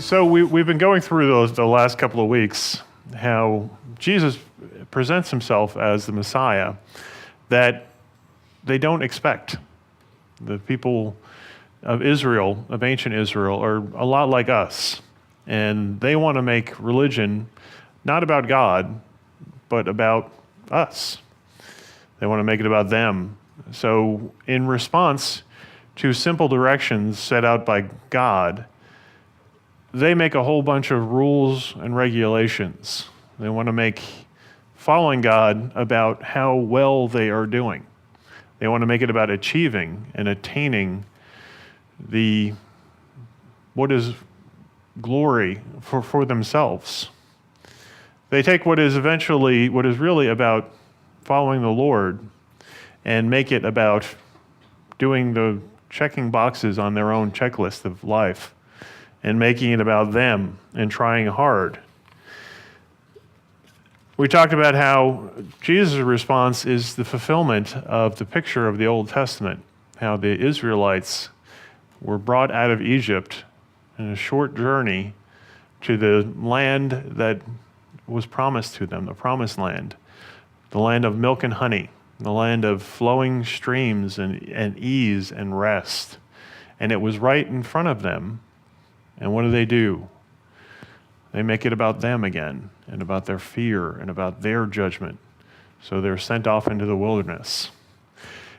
So we've been going through the last couple of weeks, how Jesus presents himself as the Messiah that they don't expect. The people of Israel, of ancient Israel, are a lot like us. And they want to make religion not about God, but about us. They want to make it about them. So in response to simple directions set out by God, they make a whole bunch of rules and regulations. They want to make following God about how well they are doing. They want to make it about achieving and attaining what is glory for themselves. They take what is really about following the Lord and make it about checking boxes on their own checklist of life and making it about them and trying hard. We talked about how Jesus' response is the fulfillment of the picture of the Old Testament, how the Israelites were brought out of Egypt in a short journey to the land that was promised to them, the promised land, the land of milk and honey, the land of flowing streams and ease and rest. And it was right in front of them. And what do? They make it about them again, and about their fear, and about their judgment. So they're sent off into the wilderness.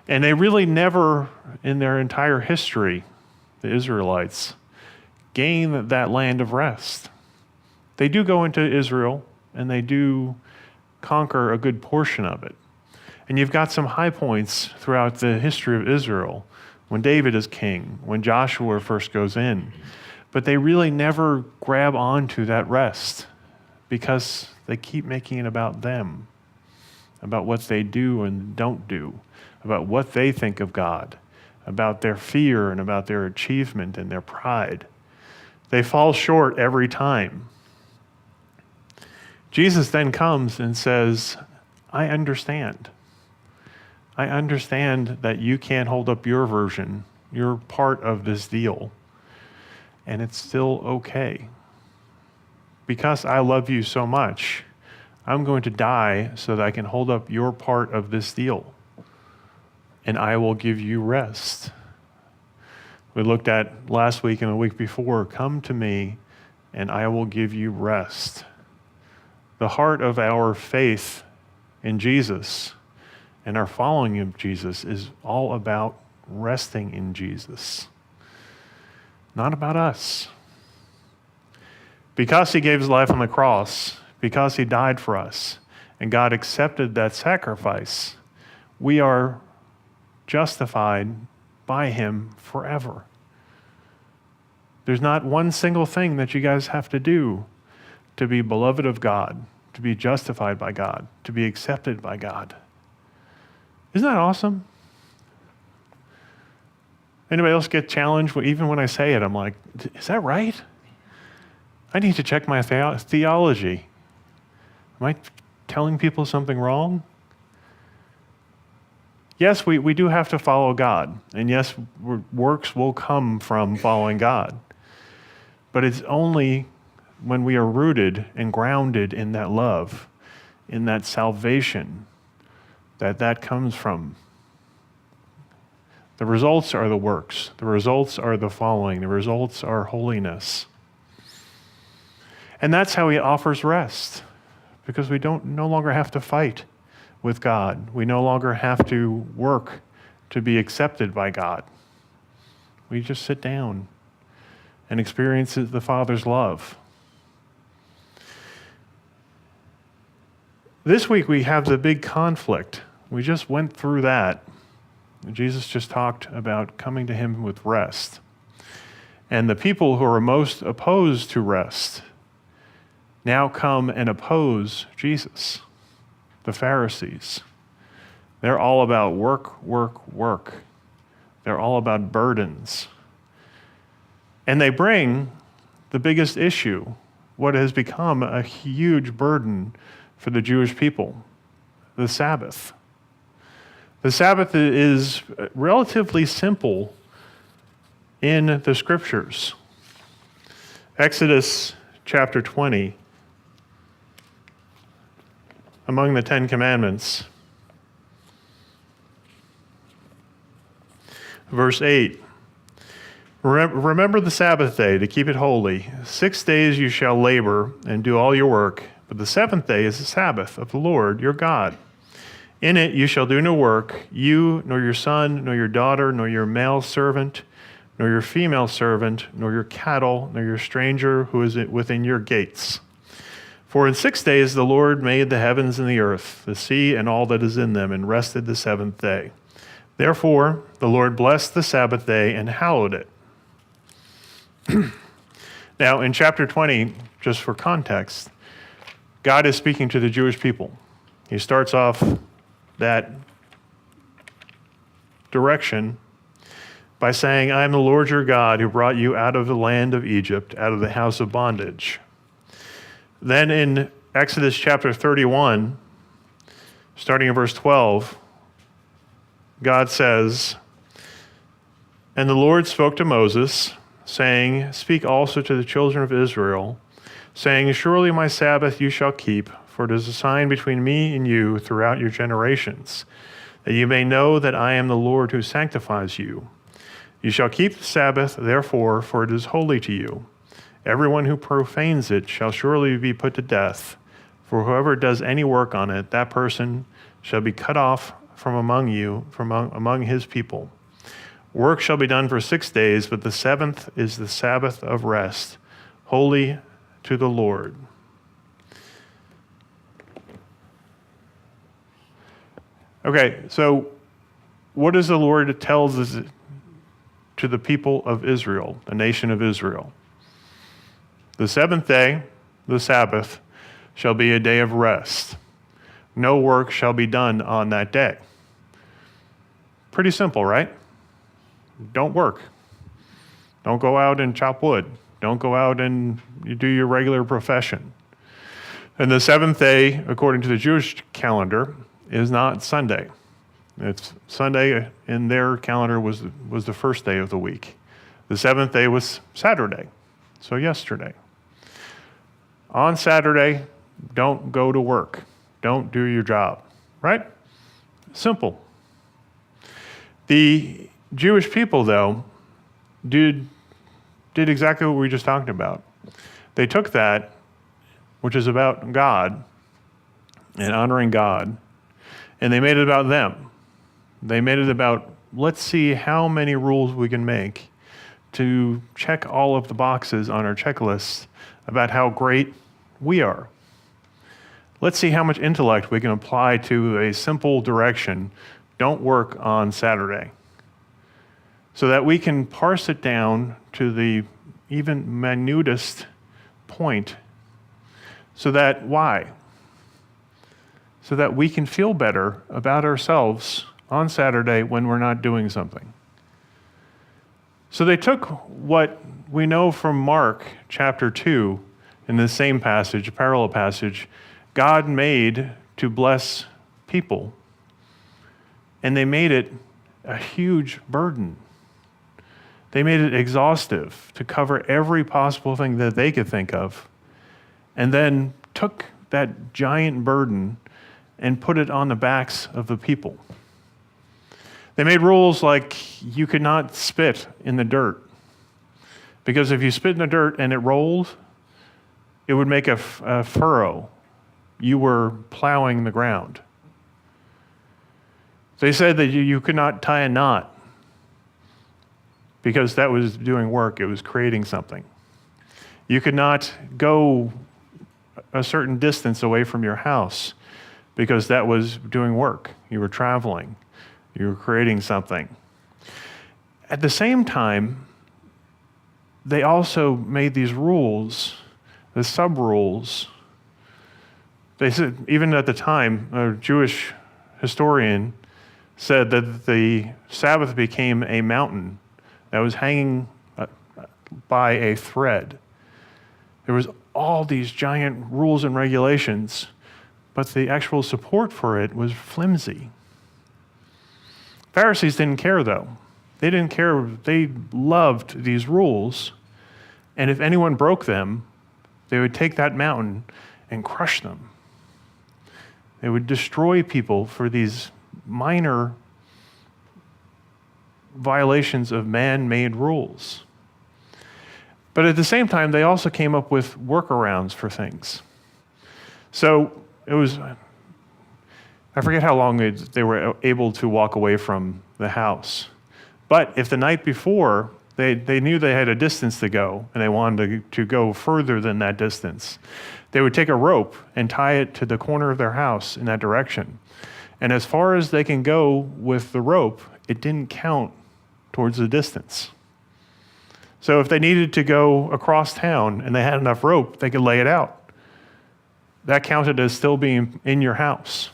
And they really never, in their entire history, the Israelites, gain that land of rest. They do go into Israel, and they do conquer a good portion of it. And you've got some high points throughout the history of Israel, when David is king, when Joshua first goes in. But they really never grab onto that rest because they keep making it about them, about what they do and don't do, about what they think of God, about their fear and about their achievement and their pride. They fall short every time. Jesus then comes and says, I understand. I understand that you can't hold up your version. You're part of this deal. And it's still okay. Because I love you so much, I'm going to die so that I can hold up your part of this deal. And I will give you rest. We looked at last week and the week before, come to me and I will give you rest. The heart of our faith in Jesus and our following of Jesus is all about resting in Jesus. Not about us. Because he gave his life on the cross, because he died for us, and God accepted that sacrifice, we are justified by him forever. There's not one single thing that you guys have to do to be beloved of God, to be justified by God, to be accepted by God. Isn't that awesome? Anybody else get challenged? Even when I say it, I'm like, is that right? I need to check my theology. Am I telling people something wrong? Yes, we do have to follow God. And yes, works will come from following God. But it's only when we are rooted and grounded in that love, in that salvation, that comes from. The results are the works. The results are the following. The results are holiness. And that's how he offers rest, because we no longer have to fight with God. We no longer have to work to be accepted by God. We just sit down and experience the Father's love. This week we have the big conflict. We just went through that. Jesus just talked about coming to him with rest. And the people who are most opposed to rest now come and oppose Jesus, the Pharisees. They're all about work, work, work. They're all about burdens. And they bring the biggest issue, what has become a huge burden for the Jewish people, the Sabbath. The Sabbath is relatively simple in the scriptures. Exodus chapter 20, among the Ten Commandments. Verse 8, remember the Sabbath day to keep it holy. 6 days you shall labor and do all your work, but the seventh day is the Sabbath of the Lord your God. In it you shall do no work, you, nor your son, nor your daughter, nor your male servant, nor your female servant, nor your cattle, nor your stranger who is within your gates. For in 6 days the Lord made the heavens and the earth, the sea and all that is in them, and rested the seventh day. Therefore the Lord blessed the Sabbath day and hallowed it. Now in chapter 20, just for context, God is speaking to the Jewish people. He starts off that direction by saying, I am the Lord your God who brought you out of the land of Egypt, out of the house of bondage. Then in Exodus chapter 31, starting in verse 12, God says, and the Lord spoke to Moses, saying, speak also to the children of Israel, saying, surely my Sabbath you shall keep, for it is a sign between me and you throughout your generations, that you may know that I am the Lord who sanctifies you. You shall keep the Sabbath, therefore, for it is holy to you. Everyone who profanes it shall surely be put to death, for whoever does any work on it, that person shall be cut off from among you, from among his people. Work shall be done for 6 days, but the seventh is the Sabbath of rest, holy to the Lord. Okay, so what does the Lord tells us to the people of Israel, the nation of Israel? The seventh day, the Sabbath, shall be a day of rest. No work shall be done on that day. Pretty simple, right? Don't work. Don't go out and chop wood. Don't go out and do your regular profession. And the seventh day, according to the Jewish calendar, is not Sunday. It's Sunday in their calendar was the first day of the week. The seventh day was Saturday, so yesterday. On Saturday, don't go to work. Don't do your job, right? Simple. The Jewish people, though, did exactly what we just talked about. They took that, which is about God and honoring God, and they made it about them. They made it about, let's see how many rules we can make to check all of the boxes on our checklist about how great we are. Let's see how much intellect we can apply to a simple direction, don't work on Saturday, so that we can parse it down to the even minutest point. So that, why? So that we can feel better about ourselves on Saturday when we're not doing something. So they took what we know from Mark chapter 2 in the same passage, a parallel passage, God made to bless people, and they made it a huge burden. They made it exhaustive to cover every possible thing that they could think of, and then took that giant burden and put it on the backs of the people. They made rules like you could not spit in the dirt, because if you spit in the dirt and it rolled, it would make a furrow. You were plowing the ground. They said that you could not tie a knot, because that was doing work. It was creating something. You could not go a certain distance away from your house, because that was doing work. You were traveling. You were creating something. At the same time, they also made these rules, the sub-rules. They said, even at the time, a Jewish historian said that the Sabbath became a mountain that was hanging by a thread. There was all these giant rules and regulations, but the actual support for it was flimsy. Pharisees didn't care, though. They didn't care. They loved these rules, And if anyone broke them, they would take that mountain and crush them. They would destroy people for these minor violations of man-made rules. But at the same time, they also came up with workarounds for things. So it was, I forget how long they were able to walk away from the house. But if the night before, they knew they had a distance to go, and they wanted to go further than that distance, they would take a rope and tie it to the corner of their house in that direction. And as far as they can go with the rope, it didn't count towards the distance. So if they needed to go across town and they had enough rope, they could lay it out. That counted as still being in your house.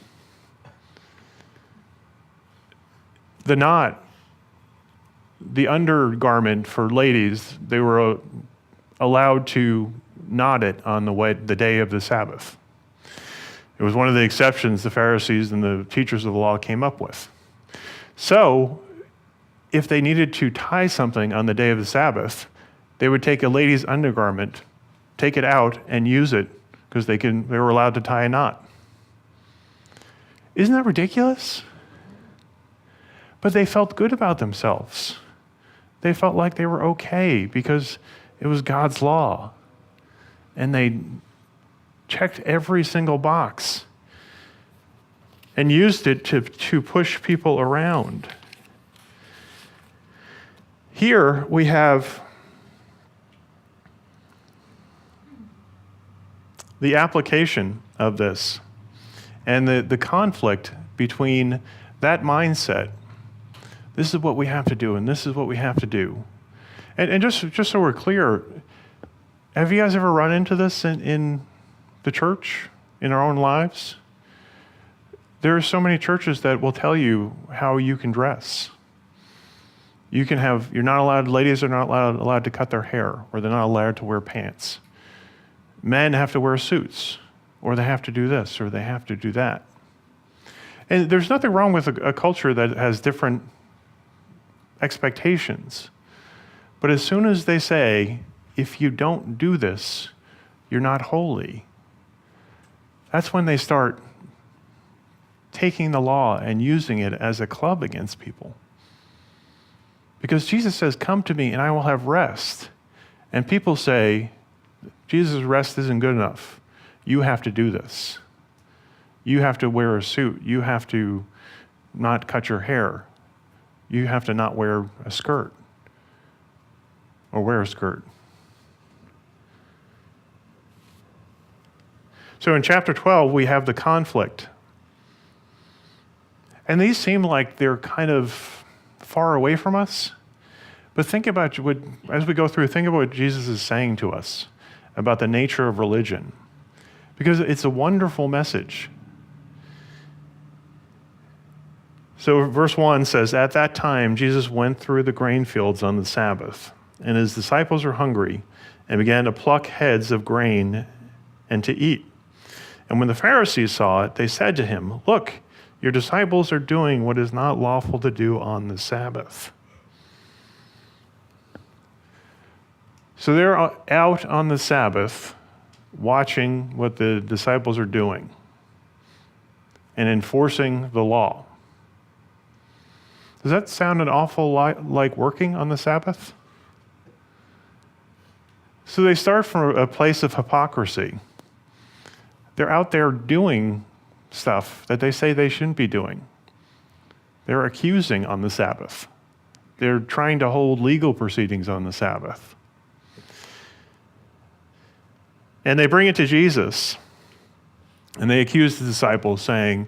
The knot, the undergarment for ladies, they were allowed to knot it on the day of the Sabbath. It was one of the exceptions the Pharisees and the teachers of the law came up with. So, if they needed to tie something on the day of the Sabbath, they would take a lady's undergarment, take it out, and use it because they were allowed to tie a knot. Isn't that ridiculous? But they felt good about themselves. They felt like they were okay because it was God's law. And they checked every single box and used it to push people around. Here we have the application of this and the conflict between that mindset. This is what we have to do, and this is what we have to do. And just so we're clear, have you guys ever run into this in the church, in our own lives? There are so many churches that will tell you how you can dress. You're not allowed, ladies are not allowed to cut their hair, or they're not allowed to wear pants. Men have to wear suits, or they have to do this, or they have to do that. And there's nothing wrong with a culture that has different expectations. But as soon as they say, if you don't do this, you're not holy, that's when they start taking the law and using it as a club against people. Because Jesus says, come to me and I will have rest. And people say, Jesus' rest isn't good enough. You have to do this. You have to wear a suit. You have to not cut your hair. You have to not wear a skirt or wear a skirt. So in chapter 12, we have the conflict. And these seem like they're kind of far away from us. But think about as we go through, think about what Jesus is saying to us about the nature of religion. Because it's a wonderful message. So verse 1 says, at that time, Jesus went through the grain fields on the Sabbath, and his disciples were hungry and began to pluck heads of grain and to eat. And when the Pharisees saw it, they said to him, look, your disciples are doing what is not lawful to do on the Sabbath. So they're out on the Sabbath watching what the disciples are doing and enforcing the law. Does that sound an awful lot like working on the Sabbath? So they start from a place of hypocrisy. They're out there doing stuff that they say they shouldn't be doing. They're accusing on the Sabbath. They're trying to hold legal proceedings on the Sabbath. And they bring it to Jesus, and they accuse the disciples, saying,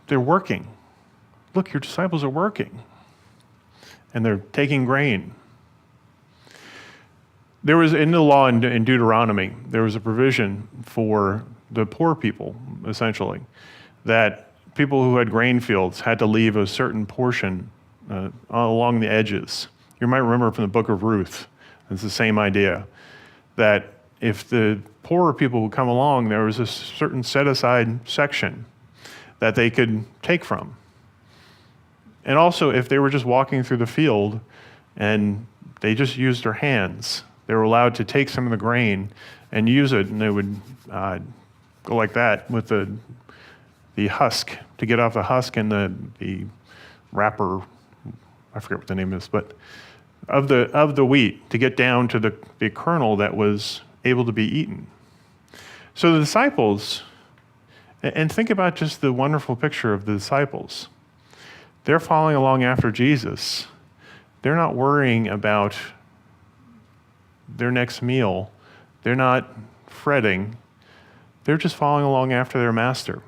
they're working. Look, your disciples are working. And they're taking grain. There was, in the law in Deuteronomy, there was a provision for the poor people, essentially, that people who had grain fields had to leave a certain portion along the edges. You might remember from the book of Ruth, it's the same idea, that if the poorer people would come along, there was a certain set-aside section that they could take from. And also, if they were just walking through the field and they just used their hands, They were allowed to take some of the grain and use it, and they would go like that with the husk, to get off the husk and the wrapper, I forget what the name is, but of the wheat, to get down to the kernel that was able to be eaten. So the disciples, and think about just the wonderful picture of the disciples. They're following along after Jesus. They're not worrying about their next meal. They're not fretting. They're just following along after their master.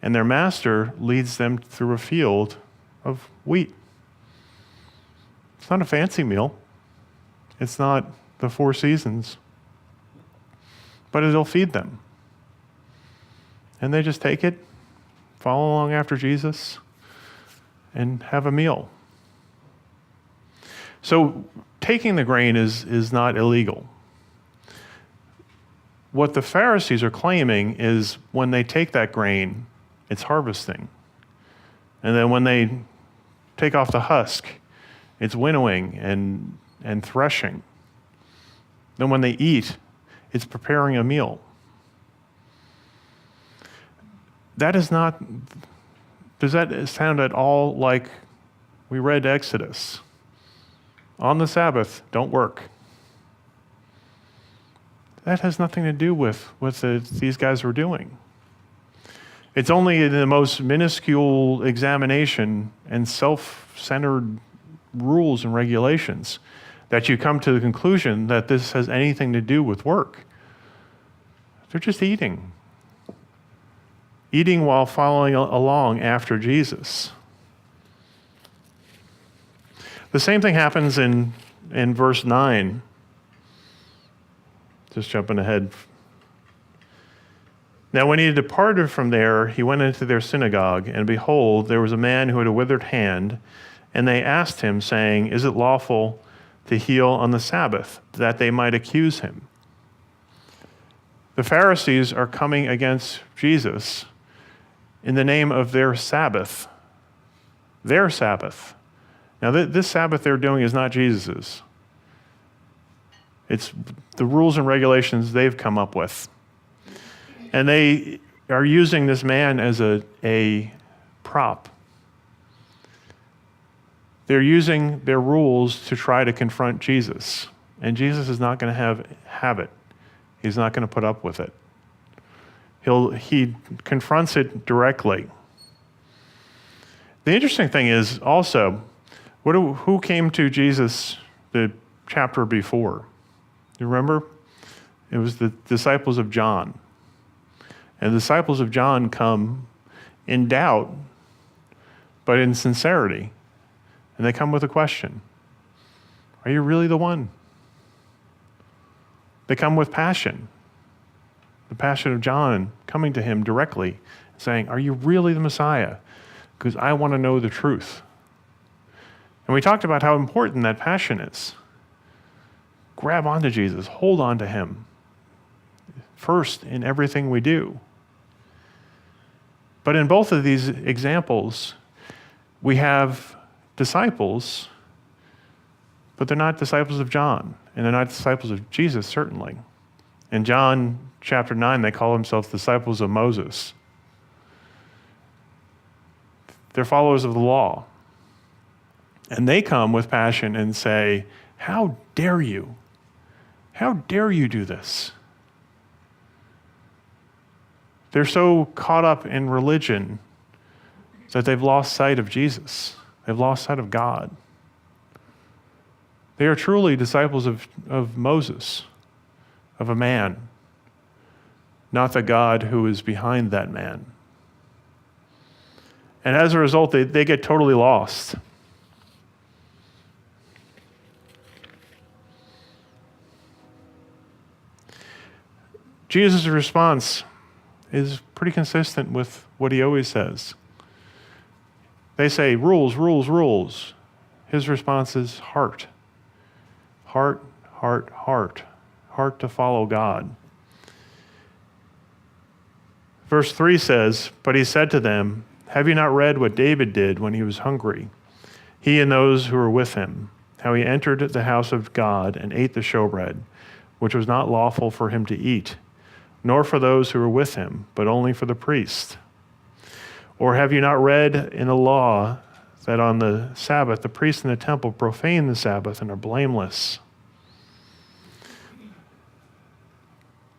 And their master leads them through a field of wheat. It's not a fancy meal. It's not the Four Seasons. But it'll feed them. And they just take it, follow along after Jesus, and have a meal. So taking the grain is not illegal. What the Pharisees are claiming is when they take that grain, it's harvesting. And then when they take off the husk, it's winnowing and threshing. Then when they eat, it's preparing a meal. That is not, does that sound at all like we read Exodus? On the Sabbath, don't work. That has nothing to do with what these guys were doing. It's only in the most minuscule examination and self-centered rules and regulations that you come to the conclusion that this has anything to do with work. They're just eating. Eating while following along after Jesus. The same thing happens in verse 9. Just jumping ahead. Now when he had departed from there, he went into their synagogue, and behold, there was a man who had a withered hand, and they asked him, saying, "Is it lawful to heal on the Sabbath?" that they might accuse him. The Pharisees are coming against Jesus in the name of their Sabbath. Their Sabbath. Now, this Sabbath they're doing is not Jesus's. It's the rules and regulations they've come up with. And they are using this man as a prop. They're using their rules to try to confront Jesus. And Jesus is not going to have it. He's not going to put up with it. He confronts it directly. The interesting thing is also, who came to Jesus the chapter before? You remember? It was the disciples of John. And the disciples of John come in doubt, but in sincerity. And they come with a question. Are you really the one? They come with passion. The passion of John coming to him directly, saying, "Are you really the Messiah? Because I want to know the truth." And we talked about how important that passion is. Grab onto Jesus, hold on to him first in everything we do. But in both of these examples, we have disciples, but they're not disciples of John, and they're not disciples of Jesus, certainly. In John chapter 9, they call themselves disciples of Moses. They're followers of the law. And they come with passion and say, "How dare you? How dare you do this?" They're so caught up in religion that they've lost sight of Jesus. They've lost sight of God. They are truly disciples of Moses, of a man, not the God who is behind that man. And as a result, they get totally lost. Jesus' response is pretty consistent with what he always says. They say, "Rules, rules, rules." His response is heart. Heart, heart, heart. Heart to follow God. Verse 3 says, "But he said to them, 'Have you not read what David did when he was hungry, he and those who were with him, how he entered the house of God and ate the showbread, which was not lawful for him to eat, nor for those who were with him, but only for the priest? Or have you not read in the law that on the Sabbath the priests in the temple profane the Sabbath and are blameless?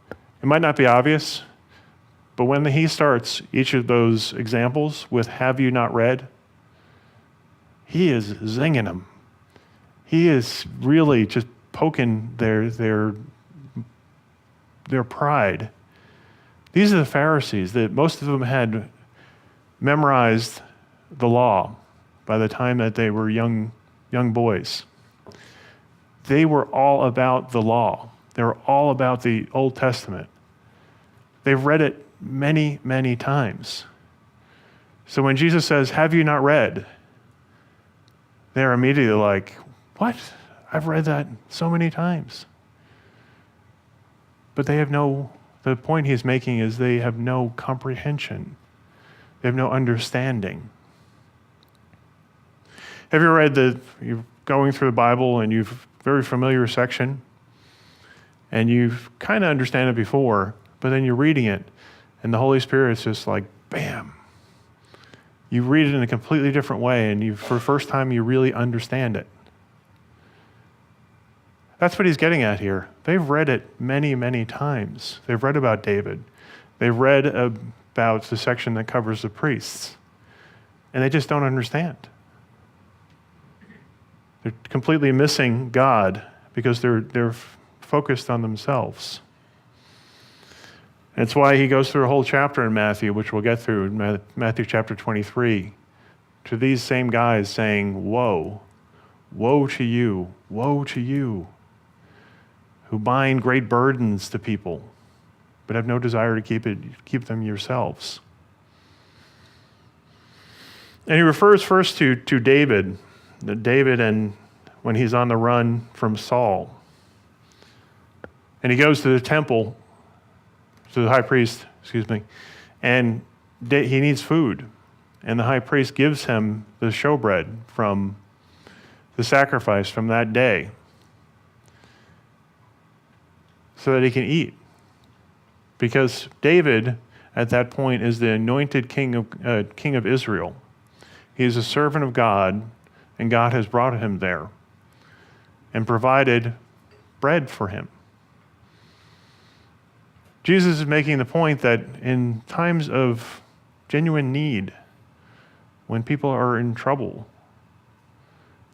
It might not be obvious, but when he starts each of those examples with "have you not read," he is zinging them. He is really just poking their pride. These are the Pharisees that most of them had memorized the law by the time that they were young boys. They were all about the law. They were all about the Old Testament. They've read it many, many times. So when Jesus says, "Have you not read?" they're immediately like, "What? I've read that so many times." But the point he's making is they have no comprehension. They have no understanding. Have you read you're going through the Bible and you've very familiar section and you kind of understand it before, but then you're reading it and the Holy Spirit's just like, bam. You read it in a completely different way and for the first time you really understand it. That's what he's getting at here. They've read it many, many times. They've read about David. They've read about the section that covers the priests. And they just don't understand. They're completely missing God because they're focused on themselves. That's why he goes through a whole chapter in Matthew, which we'll get through, in Matthew chapter 23, to these same guys saying, "Woe, woe to you, who bind great burdens to people, but have no desire to keep them yourselves." And he refers first to David and when he's on the run from Saul. And he goes to the temple, to the high priest, and he needs food. And the high priest gives him the showbread from the sacrifice from that day so that he can eat. Because David, at that point, is the anointed king of Israel. He is a servant of God, and God has brought him there and provided bread for him. Jesus is making the point that in times of genuine need, when people are in trouble,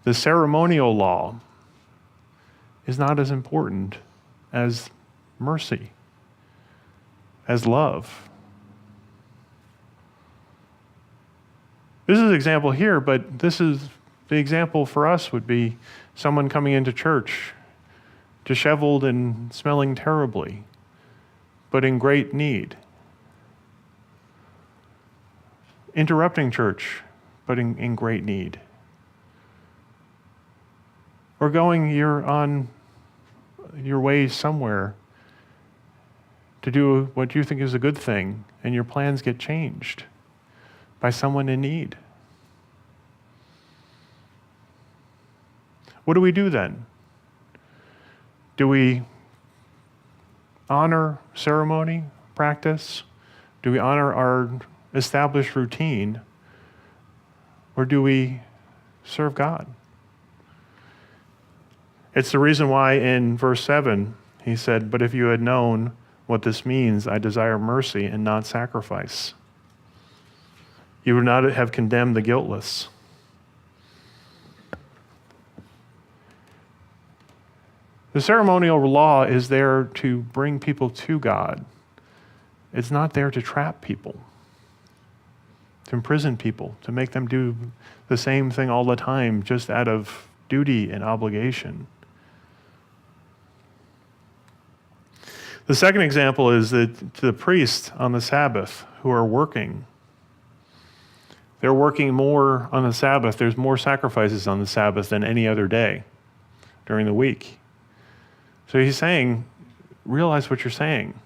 the ceremonial law is not as important as mercy, as love. This is an example here, but this is the example for us would be someone coming into church, disheveled and smelling terribly, but in great need. Interrupting church, but in great need. Or you're on your way somewhere to do what you think is a good thing, and your plans get changed by someone in need. What do we do then? Do we honor ceremony, practice? Do we honor our established routine? Or do we serve God? It's the reason why in verse 7, he said, "But if you had known what this means, I desire mercy and not sacrifice, you would not have condemned the guiltless." The ceremonial law is there to bring people to God. It's not there to trap people, to imprison people, to make them do the same thing all the time just out of duty and obligation. The second example is that to the priests on the Sabbath who are working. They're working more on the Sabbath. There's more sacrifices on the Sabbath than any other day during the week. So he's saying, realize what you're saying.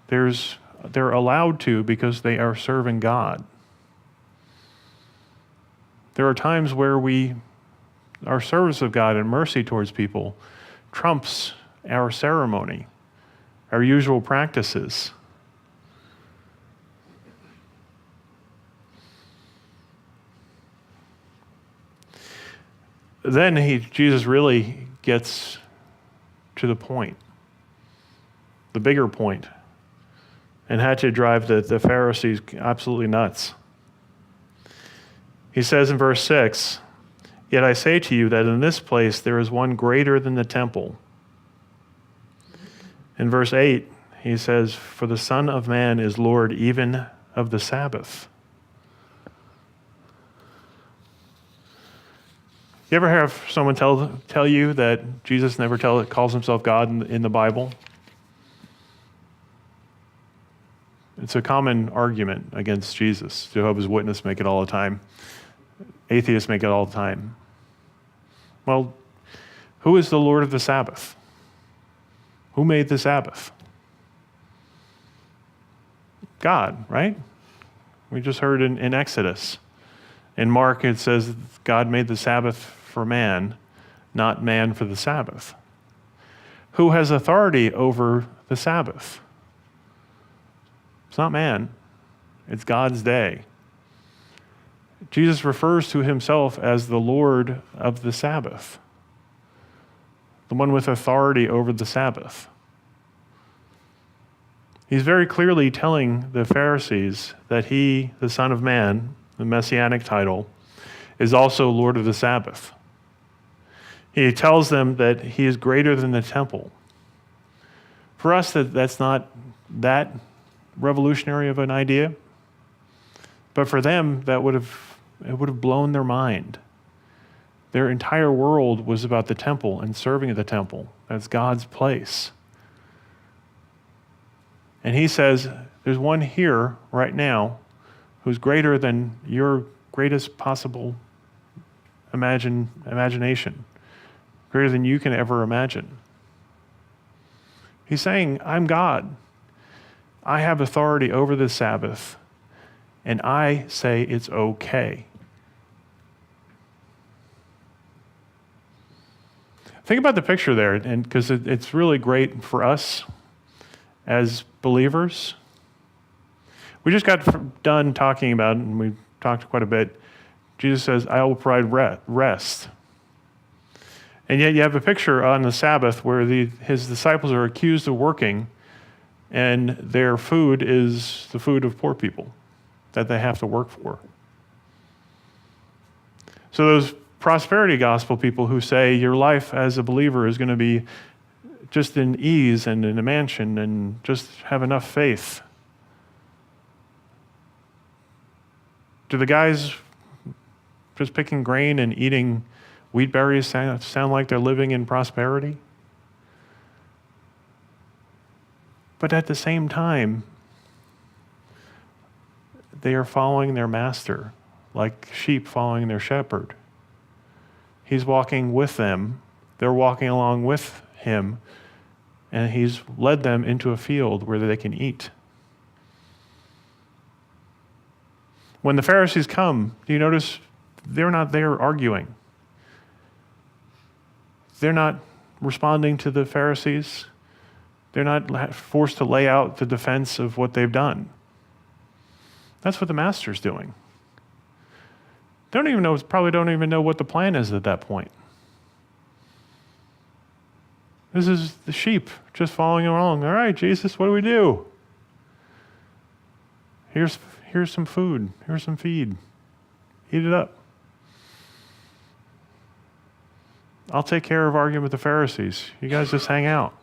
They're allowed to because they are serving God. There are times where we our service of God and mercy towards people trumps our ceremony, our usual practices. Then Jesus really gets to the point, the bigger point, and had to drive the Pharisees absolutely nuts. He says in verse 6, "Yet I say to you that in this place there is one greater than the temple." In verse 8, he says, "For the Son of Man is Lord even of the Sabbath." You ever have someone tell you that Jesus never calls himself God in the Bible? It's a common argument against Jesus. Jehovah's Witnesses make it all the time. Atheists make it all the time. Well, who is the Lord of the Sabbath? Who made the Sabbath? God, right? We just heard in Exodus. In Mark, it says God made the Sabbath for man, not man for the Sabbath. Who has authority over the Sabbath? It's not man. It's God's day. Jesus refers to himself as the Lord of the Sabbath, the one with authority over the Sabbath. He's very clearly telling the Pharisees that he, the Son of Man, the messianic title, is also Lord of the Sabbath. He tells them that he is greater than the temple. For us, that's not that revolutionary of an idea, but for them, it would have blown their mind. Their entire world was about the temple and serving at the temple. That's God's place. And he says, there's one here right now who's greater than your greatest possible imagination, greater than you can ever imagine. He's saying, I'm God. I have authority over the Sabbath, and I say it's okay. Think about the picture there, and because it's really great for us as believers. We just got done talking about, and we talked quite a bit, Jesus says, I will provide rest. And yet you have a picture on the Sabbath where his disciples are accused of working, and their food is the food of poor people that they have to work for. So those prosperity gospel people who say your life as a believer is going to be just in ease and in a mansion and just have enough faith. Do the guys just picking grain and eating wheat berries sound like they're living in prosperity? But at the same time, they are following their master, like sheep following their shepherd. He's walking with them. They're walking along with him, and he's led them into a field where they can eat. When the Pharisees come, do you notice they're not there arguing? They're not responding to the Pharisees. They're not forced to lay out the defense of what they've done. That's what the master's doing. Probably don't even know what the plan is at that point. This is the sheep just following along. All right, Jesus, what do we do? Here's some food. Here's some feed. Eat it up. I'll take care of arguing with the Pharisees. You guys just hang out.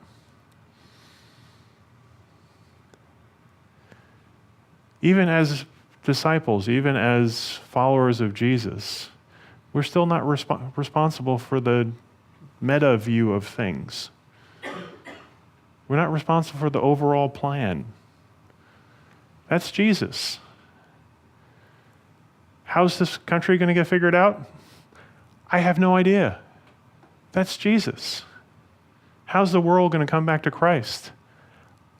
Even as disciples, even as followers of Jesus, we're still not responsible for the meta view of things. We're not responsible for the overall plan. That's Jesus. How's this country going to get figured out? I have no idea. That's Jesus. How's the world going to come back to Christ?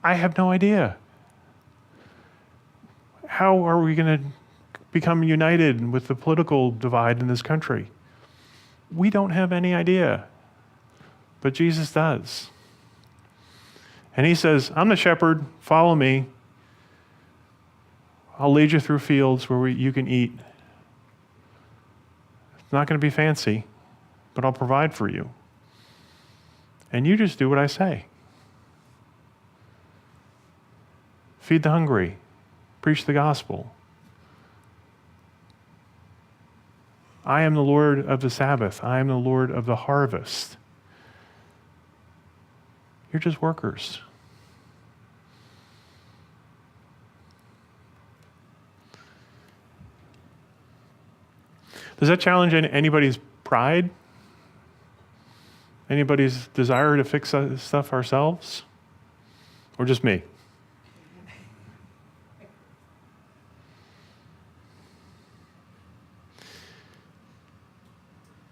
I have no idea. How are we going to become united with the political divide in this country? We don't have any idea, but Jesus does. And he says, I'm the shepherd, follow me. I'll lead you through fields where you can eat. It's not going to be fancy, but I'll provide for you. And you just do what I say. Feed the hungry. Preach the gospel. I am the Lord of the Sabbath. I am the Lord of the harvest. You're just workers. Does that challenge anybody's pride? Anybody's desire to fix stuff ourselves? Or just me?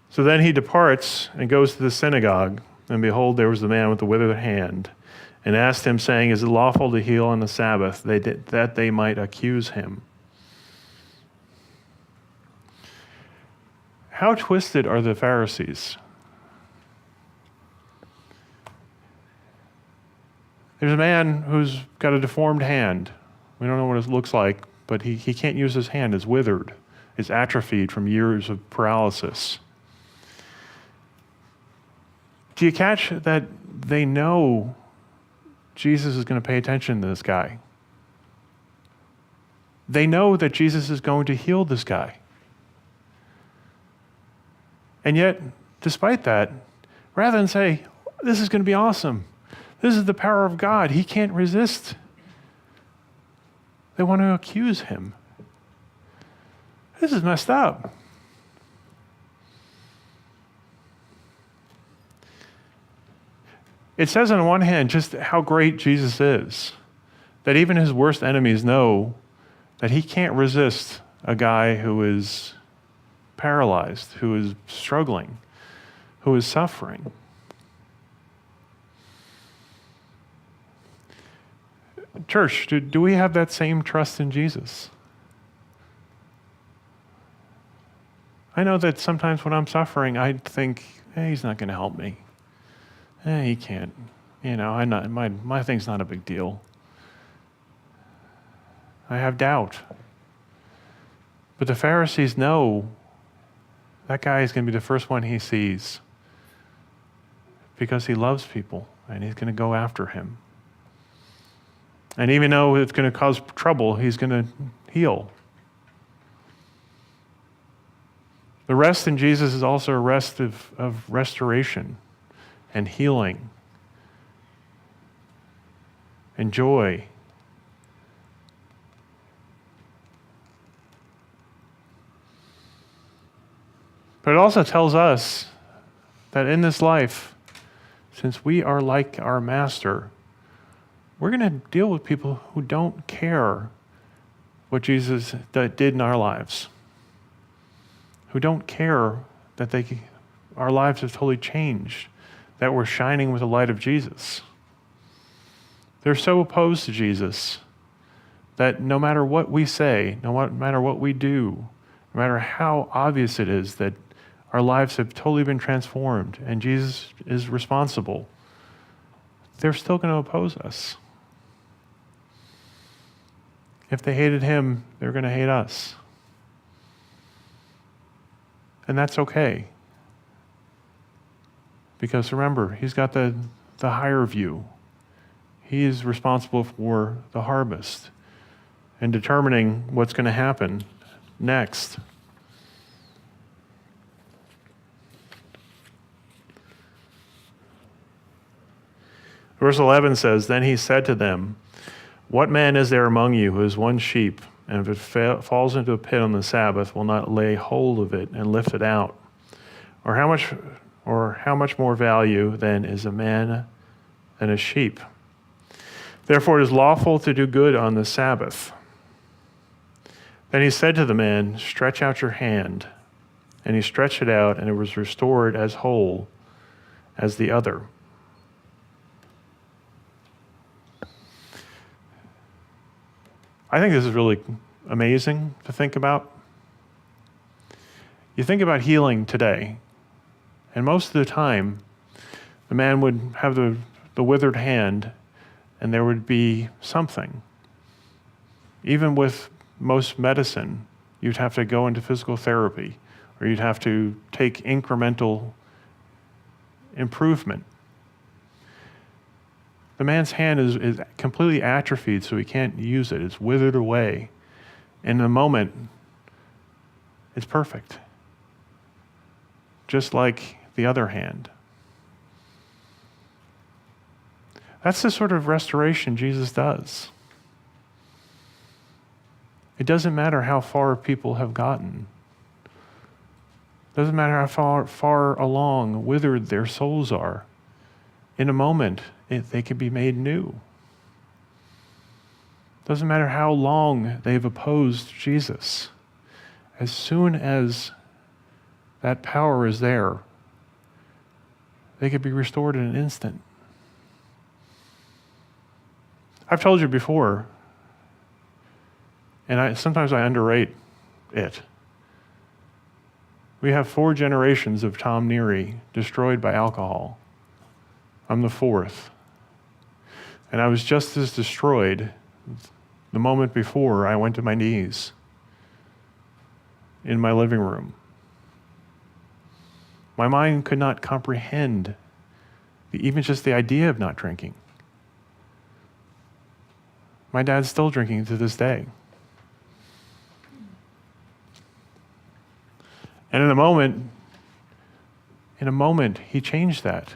So then he departs and goes to the synagogue, and behold, there was the man with the withered hand, and asked him, saying, Is it lawful to heal on the Sabbath? That they might accuse him. How twisted are the Pharisees? There's a man who's got a deformed hand. We don't know what it looks like, but he can't use his hand. It's withered. It's atrophied from years of paralysis. Do you catch that they know Jesus is going to pay attention to this guy? They know that Jesus is going to heal this guy. And yet, despite that, rather than say, this is going to be awesome, this is the power of God, he can't resist, they want to accuse him. This is messed up. It says on one hand just how great Jesus is, that even his worst enemies know that he can't resist a guy who is paralyzed, who is struggling, who is suffering. Church, do we have that same trust in Jesus? I know that sometimes when I'm suffering, I think, he's not going to help me. He can't. My thing's not a big deal. I have doubt. But the Pharisees know that guy is going to be the first one he sees because he loves people and he's going to go after him. And even though it's going to cause trouble, he's going to heal. The rest in Jesus is also a rest of restoration and healing and joy. But it also tells us that in this life, since we are like our master, we're going to deal with people who don't care what Jesus did in our lives, who don't care that our lives have totally changed, that we're shining with the light of Jesus. They're so opposed to Jesus that no matter what we say, no matter what we do, no matter how obvious it is that our lives have totally been transformed and Jesus is responsible, they're still going to oppose us. If they hated him, they're going to hate us. And that's okay. Because remember, he's got the higher view. He is responsible for the harvest and determining what's going to happen next. Verse 11 says, Then he said to them, What man is there among you who has one sheep, and if it falls into a pit on the Sabbath, will not lay hold of it and lift it out? Or how much more value then is a man than a sheep? Therefore it is lawful to do good on the Sabbath. Then he said to the man, Stretch out your hand. And he stretched it out, and it was restored as whole as the other. I think this is really amazing to think about. You think about healing today. And most of the time, the man would have the withered hand, and there would be something. Even with most medicine, you'd have to go into physical therapy, or you'd have to take incremental improvement. The man's hand is completely atrophied, so he can't use it. It's withered away. In a moment, it's perfect. Just like the other hand. That's the sort of restoration Jesus does. It doesn't matter how far people have gotten. It doesn't matter how far along withered their souls are. In a moment, they can be made new. It doesn't matter how long they've opposed Jesus. As soon as that power is there, they could be restored in an instant. I've told you before, and sometimes I underrate it. We have 4 generations of Tom Neary destroyed by alcohol. I'm the 4th. And I was just as destroyed the moment before I went to my knees in my living room. My mind could not comprehend even just the idea of not drinking. My dad's still drinking to this day. And in a moment, he changed that.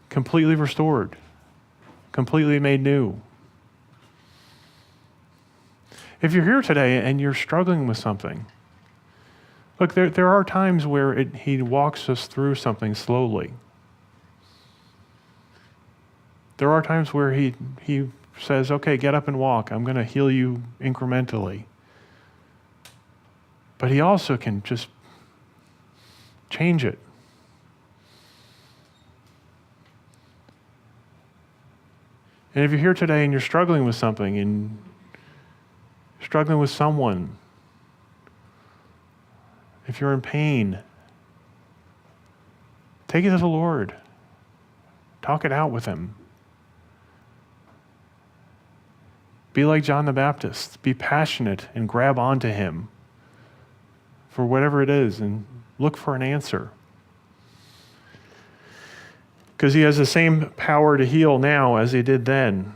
Completely restored. Completely made new. If you're here today and you're struggling with something, look, there are times where he walks us through something slowly. There are times where he says, okay, get up and walk. I'm going to heal you incrementally. But he also can just change it. And if you're here today and you're struggling with something and struggling with someone, if you're in pain, take it to the Lord. Talk it out with him. Be like John the Baptist. Be passionate and grab onto him for whatever it is and look for an answer. Because he has the same power to heal now as he did then.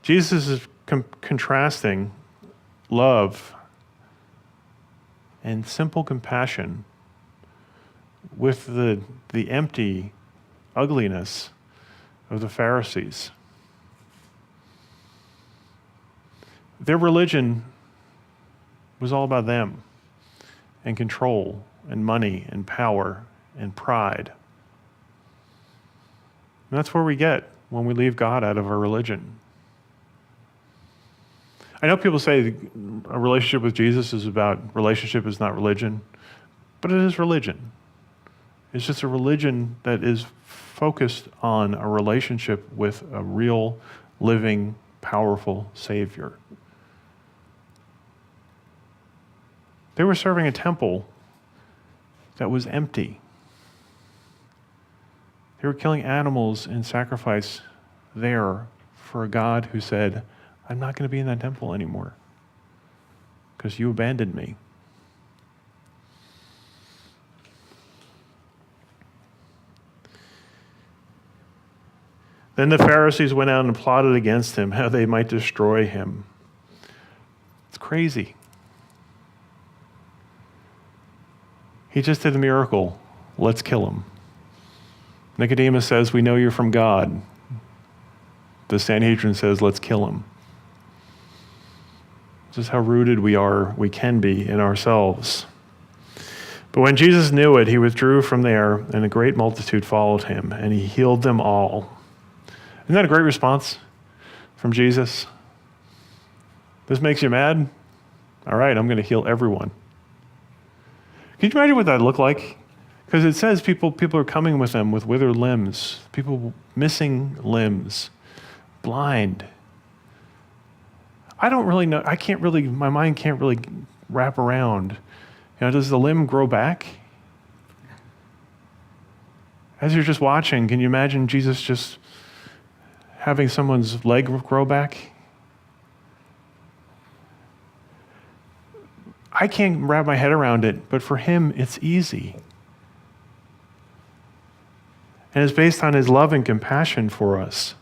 Jesus is contrasting love and simple compassion with the empty ugliness of the Pharisees. Their religion was all about them and control and money and power and pride. And that's where we get when we leave God out of our religion. I know people say a relationship with Jesus is about relationship is not religion, but it is religion. It's just a religion that is focused on a relationship with a real, living, powerful Savior. They were serving a temple that was empty. They were killing animals in sacrifice there for a God who said, I'm not going to be in that temple anymore because you abandoned me. Then the Pharisees went out and plotted against him, how they might destroy him. It's crazy. He just did a miracle. Let's kill him. Nicodemus says, we know you're from God. The Sanhedrin says, let's kill him. This is how rooted we can be in ourselves. But when Jesus knew it, he withdrew from there, and a great multitude followed him, and he healed them all. Isn't that a great response from Jesus? This makes you mad? All right, I'm going to heal everyone. Can you imagine what that looked like? Because it says people are coming with them with withered limbs, people missing limbs, blind. I don't really know. My mind can't really wrap around. Does the limb grow back? As you're just watching, can you imagine Jesus just having someone's leg grow back? I can't wrap my head around it, but for him, it's easy. And it's based on his love and compassion for us.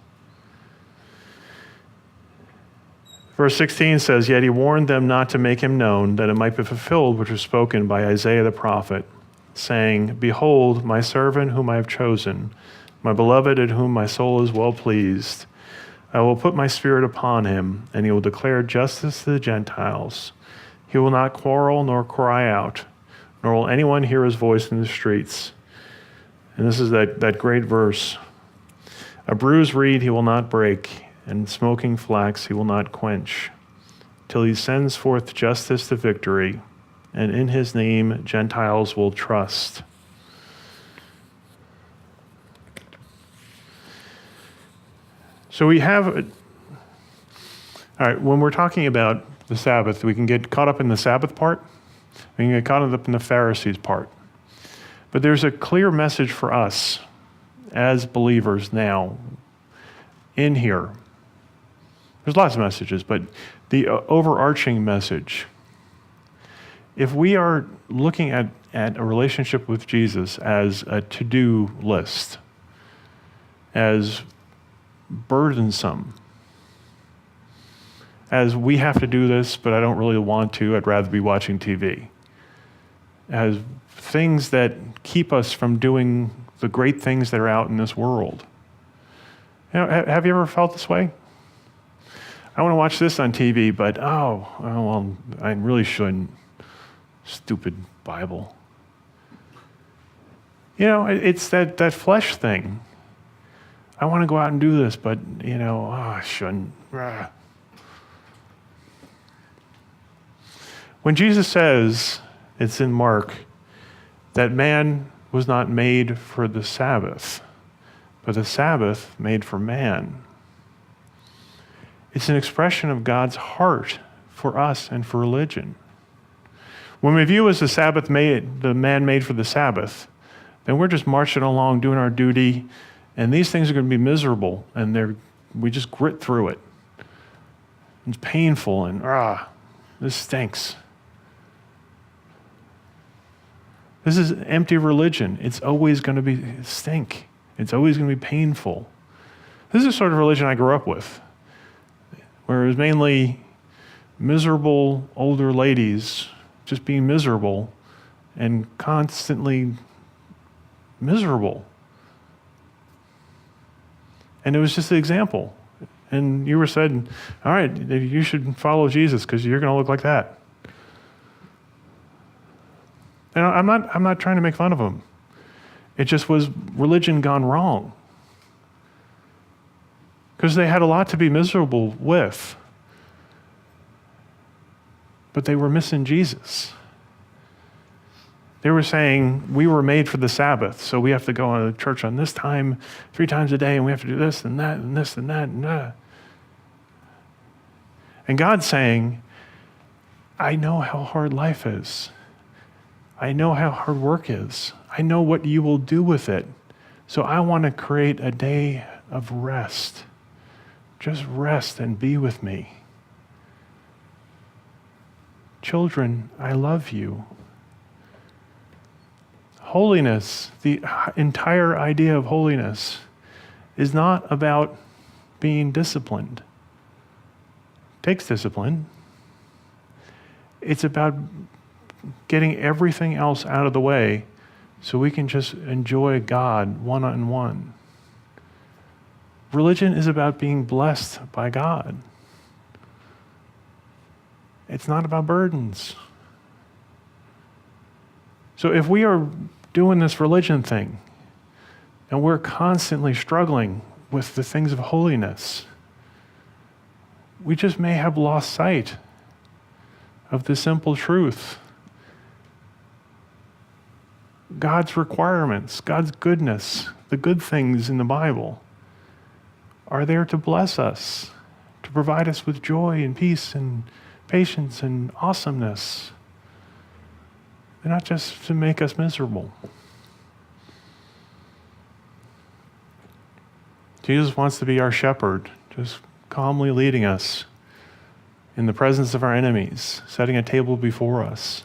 Verse 16 says, "Yet he warned them not to make him known, that it might be fulfilled which was spoken by Isaiah the prophet, saying, Behold, my servant whom I have chosen, my beloved in whom my soul is well pleased. I will put my spirit upon him, and he will declare justice to the Gentiles. He will not quarrel nor cry out, nor will anyone hear his voice in the streets." And this is that great verse. "A bruised reed he will not break, and smoking flax he will not quench, till he sends forth justice to victory, and in his name Gentiles will trust." So we have, all right, when we're talking about the Sabbath, we can get caught up in the Sabbath part, we can get caught up in the Pharisees part. But there's a clear message for us as believers now in here. There's lots of messages, but the overarching message, if we are looking at a relationship with Jesus as a to-do list, as burdensome, as we have to do this, but I don't really want to, I'd rather be watching TV, as things that keep us from doing the great things that are out in this world. Have you ever felt this way? I want to watch this on TV, but well, I really shouldn't. Stupid Bible. It's that flesh thing. I want to go out and do this, but, I shouldn't. When Jesus says, it's in Mark, that man was not made for the Sabbath, but the Sabbath made for man. It's an expression of God's heart for us and for religion. When we view as the man made for the Sabbath, then we're just marching along doing our duty, and these things are going to be miserable, and we just grit through it. It's painful, and this stinks. This is empty religion. It's always going to stink. It's always going to be painful. This is the sort of religion I grew up with, where it was mainly miserable older ladies just being miserable and constantly miserable. And it was just an example. And you were said, all right, you should follow Jesus because you're going to look like that. And I'm not trying to make fun of them. It just was religion gone wrong. Because they had a lot to be miserable with. But they were missing Jesus. They were saying, we were made for the Sabbath, so we have to go to church on this time, 3 times a day, and we have to do this and that and this and that and that. And God's saying, I know how hard life is. I know how hard work is. I know what you will do with it. So I want to create a day of rest. Just rest and be with me. Children, I love you. Holiness, the entire idea of holiness, is not about being disciplined. It takes discipline. It's about getting everything else out of the way so we can just enjoy God one-on-one. Religion is about being blessed by God. It's not about burdens. So if we are doing this religion thing and we're constantly struggling with the things of holiness, we just may have lost sight of the simple truth. God's requirements, God's goodness, the good things in the Bible are there to bless us, to provide us with joy and peace and patience and awesomeness. They're not just to make us miserable. Jesus wants to be our shepherd, just calmly leading us in the presence of our enemies, setting a table before us,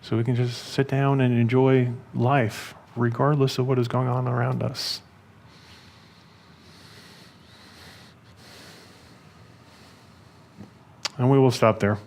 so we can just sit down and enjoy life regardless of what is going on around us. And we will stop there.